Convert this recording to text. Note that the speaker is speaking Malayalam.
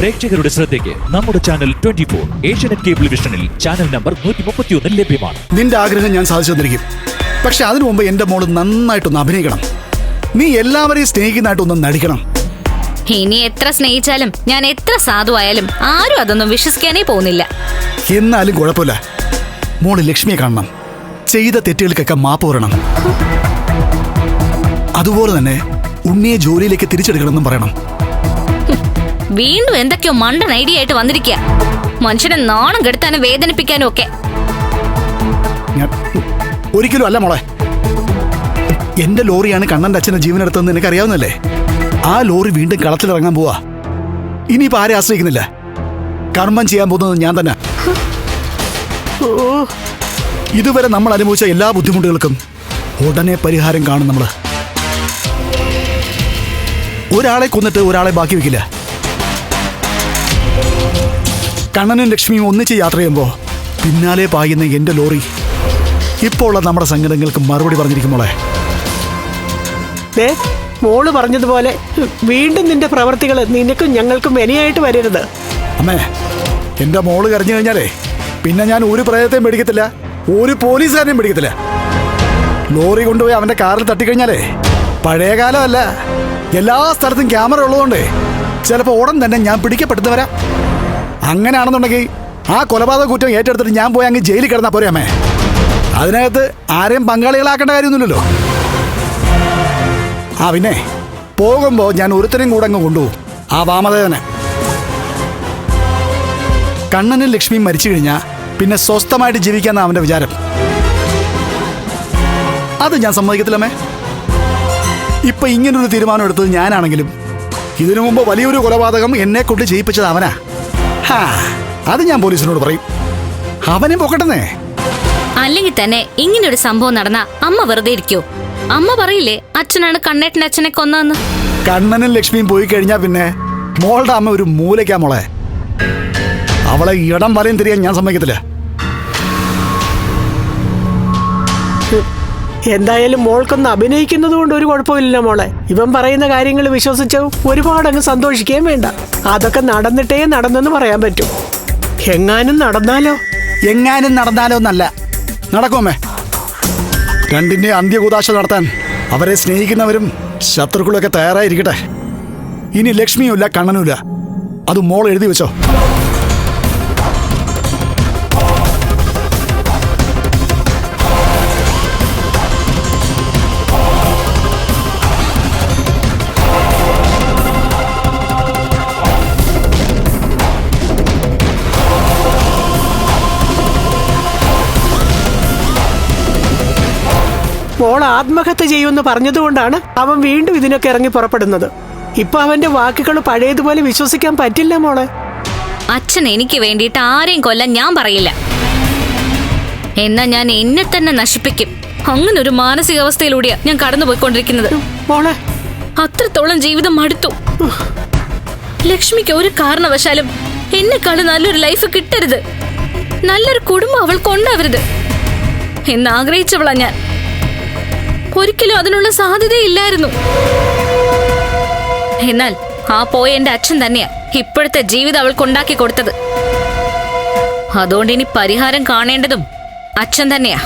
പ്രേക്ഷകരുടെ ശ്രദ്ധയ്ക്ക് നമ്മുടെ ചാനൽ 24 ഏഷ്യാനെറ്റ് കേബിൾ വിഷനിൽ ചാനൽ നമ്പർ 131 ലഭ്യമാണ്. നിന്റെ ആഗ്രഹം ഞാൻ സാധിച്ചു തന്നിരിക്കും. പക്ഷെ അതിനു മുമ്പ് എന്റെ മോള് നന്നായിട്ടൊന്ന് അഭിനയിക്കണം. നീ എല്ലാവരെയും സ്നേഹിക്കുന്നതായിട്ടൊന്ന് നടിക്കണം. ഇനി എത്ര സ്നേഹിച്ചാലും ഞാൻ എത്ര സാധുവായാലും ആരും അതൊന്നും വിശ്വസിക്കാനേ പോകുന്നില്ല. എന്നാലും കുഴപ്പമില്ല, മോള് ലക്ഷ്മിയെ കാണണം. ചെയ്ത തെറ്റുകൾക്കൊക്കെ മാപ്പ് പറയണം. അതുപോലെ തന്നെ ഉണ്ണിയെ ജോലിയിലേക്ക് തിരിച്ചെടുക്കണമെന്നും പറയണം. വീണ്ടും എന്തൊക്കെയോ മണ്ടൻ ഐഡിയ ആയിട്ട് വന്നിരിക്കുക. മനുഷ്യനെ നാണം കെടുത്താനും വേദനിപ്പിക്കാനും ഒക്കെ. ഒരിക്കലും അല്ല മോളെ. എന്റെ ലോറിയാണ് കണ്ണന്റെ അച്ഛന്റെ ജീവനെടുത്തതെന്ന് നിനക്കറിയാവുന്നല്ലേ? ആ ലോറി വീണ്ടും കളത്തിലിറങ്ങാൻ പോവാ. ഇനിയിപ്പോ ആരെ ആശ്രയിക്കുന്നില്ല. കർമ്മം ചെയ്യാൻ പോകുന്നത് ഞാൻ തന്നെ. ഇതുവരെ നമ്മൾ അനുഭവിച്ച എല്ലാ ബുദ്ധിമുട്ടുകൾക്കും ഉടനെ പരിഹാരം കാണും നമ്മള്. ഒരാളെ കൊന്നിട്ട് ഒരാളെ ബാക്കി വെക്കില്ല. കണ്ണനും ലക്ഷ്മിയും ഒന്നിച്ച് യാത്ര ചെയ്യുമ്പോ പിന്നാലെ പായുന്ന എന്റെ ലോറി ഇപ്പോൾ ഉള്ള നമ്മുടെ സങ്കടങ്ങൾക്ക് മറുപടി പറഞ്ഞിരിക്കും മോളെ. മോള് പറഞ്ഞതുപോലെ വീണ്ടും നിന്റെ പ്രവർത്തികൾ നിനക്കും ഞങ്ങൾക്കും വിനയായിട്ട് വരരുത്. അമ്മേ, എന്റെ മോള് കരഞ്ഞു കഴിഞ്ഞാലേ പിന്നെ ഞാൻ ഒരു പ്രേതത്തെയും പിടിക്കത്തില്ല, ഒരു പോലീസുകാരനെയും പിടിക്കത്തില്ല. ലോറി കൊണ്ടുപോയി അവന്റെ കാറിൽ തട്ടിക്കഴിഞ്ഞാലേ പഴയ കാലമല്ല, എല്ലാ സ്ഥലത്തും ക്യാമറ ഉള്ളതുകൊണ്ടേ ചിലപ്പോൾ ഉടൻ തന്നെ ഞാൻ പിടിക്കപ്പെടുന്നു വരാം. അങ്ങനെയാണെന്നുണ്ടെങ്കിൽ ആ കൊലപാതക കുറ്റം ഏറ്റെടുത്തിട്ട് ഞാൻ പോയി അങ്ങ് ജയിലിൽ കിടന്നാൽ പോരെ അമ്മേ. അതിനകത്ത് ആരെയും പങ്കാളികളാക്കേണ്ട കാര്യമൊന്നുമില്ലല്ലോ. ആ പിന്നെ പോകുമ്പോൾ ഞാൻ ഒരുത്തനെയും കൂടെ അങ്ങ് കൊണ്ടുപോകും, ആ വാമദേവനെ. കണ്ണനും ലക്ഷ്മിയും മരിച്ചു കഴിഞ്ഞാൽ പിന്നെ സ്വസ്ഥമായിട്ട് ജീവിക്കാന്നാ അവന്റെ വിചാരം. അത് ഞാൻ സമ്മതിക്കത്തില്ലമ്മേ. ഇപ്പൊ ഇങ്ങനൊരു തീരുമാനം എടുത്തത് ഞാനാണെങ്കിലും ഇതിനു മുമ്പ് വലിയൊരു കൊലപാതകം എന്നെ കൊണ്ട് ചെയ്യിപ്പിച്ചത് അവനാ. അത് ഞാൻ പോലീസിനോട് പറയും. അവനെ പൊക്കട്ടെന്നേ. അല്ലെങ്കിൽ തന്നെ ഇങ്ങനൊരു സംഭവം നടന്ന അമ്മ വെറുതെ ഇരിക്കോ? അമ്മ പറയില്ലേ അച്ഛനാണ് കണ്ണേട്ടന്റെ അച്ഛനെ കൊന്നതെന്ന്? കണ്ണനും ലക്ഷ്മിയും പോയി കഴിഞ്ഞാൽ പിന്നെ മോളുടെ അമ്മ ഒരു മൂലയ്ക്കാ മോളെ. അവളെ ഇടം വലയും തിരിയാൻ ഞാൻ സമ്മതിക്കത്തില്ല. എന്തായാലും മോൾക്കൊന്ന് അഭിനയിക്കുന്നത് കൊണ്ട് ഒരു കുഴപ്പമില്ല മോളെ. ഇവൻ പറയുന്ന കാര്യങ്ങൾ വിശ്വസിച്ച് ഒരുപാട് അങ്ങ് സന്തോഷിക്കുകയും വേണ്ട. അതൊക്കെ നടന്നിട്ടേ നടന്നെന്ന് പറയാൻ പറ്റും. എങ്ങാനും നടന്നാലോ? എങ്ങാനും നടന്നാലോ എന്നല്ല, നടക്കുമേ. രണ്ടിന്റെ അന്ത്യകൂദാശ നടത്താൻ അവരെ സ്നേഹിക്കുന്നവരും ശത്രുക്കളൊക്കെ തയ്യാറായിരിക്കട്ടെ. ഇനി ലക്ഷ്മിയുമില്ല കണ്ണനുമില്ല, അത് മോൾ എഴുതി വെച്ചോ. മോൾ ആത്മഹത്യ ചെയ്യുമെന്ന് പറഞ്ഞതുകൊണ്ടാണ് അവൻ വീണ്ടും ഇതിനൊക്കെ ഇറങ്ങി പുറപ്പെടുന്നത്. ഇപ്പൊ അവന്റെ വാക്കുകൾ പഴയതുപോലെ വിശ്വസിക്കാൻ പറ്റില്ല മോളെ. അച്ഛൻ എനിക്ക് വേണ്ടിയിട്ട് ആരെയും കൊല്ലാൻ ഞാൻ പറയില്ല. എന്നാ ഞാൻ എന്നെ തന്നെ നശിപ്പിക്കും. അങ്ങനൊരു മാനസികാവസ്ഥയിലൂടെയാ ഞാൻ കടന്നുപോയിക്കൊണ്ടിരിക്കുന്നത്. മോളെ, അത്രത്തോളം ജീവിതം മടുത്തു. ലക്ഷ്മിക്ക് ഒരു കാരണവശാലും എന്നെക്കാളും നല്ലൊരു ലൈഫ് കിട്ടരുത്, നല്ലൊരു കുടുംബം അവൾ കൊണ്ടാവരുത് എന്നാഗ്രഹിച്ചവളാ ഞാൻ. ഒരിക്കലും അതിനുള്ള സാധ്യതയില്ലായിരുന്നു. എന്നാൽ ആ പോയ എന്റെ അച്ഛൻ തന്നെയാ ഇപ്പോഴത്തെ ജീവിതം അവൾക്കുണ്ടാക്കി കൊടുത്തത്. അതുകൊണ്ട് ഇനി പരിഹാരം കാണേണ്ടതും അച്ഛൻ തന്നെയാ.